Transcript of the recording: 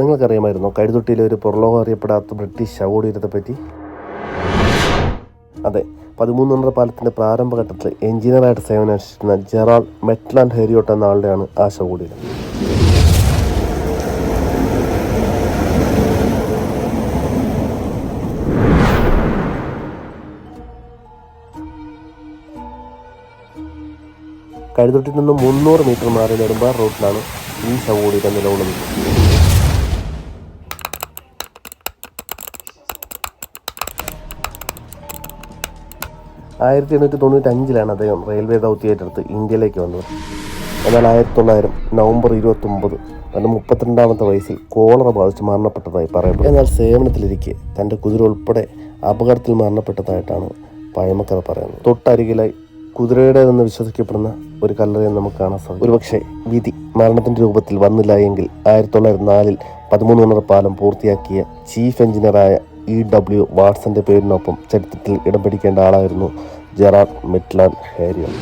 നിങ്ങൾക്കറിയാമായിരുന്നോ കൈതൊട്ടിയിലെ ഒരു പുറലോകം അറിയപ്പെടാത്ത ബ്രിട്ടീഷ് ശവകുടീരത്തെ പറ്റി? അതെ, 13 നമ്പർ പാലത്തിൻ്റെ പ്രാരംഭഘട്ടത്തിൽ എഞ്ചിനീയറായിട്ട് സേവനമനുഷ്ഠിച്ചിരുന്ന ജെറാൾഡ് മെറ്റ്ലാൻഡ് ഹെരിയോട്ട് എന്ന ആളുടെയാണ് ആ ശവകുടീരം. കൈതൊട്ടിൽ നിന്നും 300 മീറ്റർ മാറി നെടുമ്പാറ റോഡിലാണ് ഈ ശവകുടീരം നിലകൊള്ളുന്നത്. ആയിരത്തി 1895 അദ്ദേഹം റെയിൽവേ ദൗത്യമായിട്ടെടുത്ത് ഇന്ത്യയിലേക്ക് വന്നത്. എന്നാൽ 1900 നവംബർ 29 തൻ്റെ 32ാമത്തെ വയസ്സിൽ കോളറ ബാധിച്ച് മരണപ്പെട്ടതായി പറയപ്പെടും. എന്നാൽ സേവനത്തിലിരിക്കെ തൻ്റെ കുതിര ഉൾപ്പെടെ അപകടത്തിൽ മരണപ്പെട്ടതായിട്ടാണ് പഴമക്കഥ പറയുന്നത്. തൊട്ടരികിലായി കുതിരയുടേതെന്ന് വിശ്വസിക്കപ്പെടുന്ന ഒരു കല്ലറയും നമുക്ക് കാണാൻ സാധിക്കും. ഒരുപക്ഷെ വിധി മരണത്തിൻ്റെ രൂപത്തിൽ വന്നില്ല എങ്കിൽ 1904 13 നമ്പർ പാലം പൂർത്തിയാക്കിയ ചീഫ് എഞ്ചിനീയറായ E.W. വാട്സന്റെ പേരിനൊപ്പം ചരിത്രത്തിൽ ഇടം പിടിക്കേണ്ട ആളായിരുന്നു ജെറാൾഡ് മെറ്റ്ലാൻഡ് ഹെരിയോട്ട്.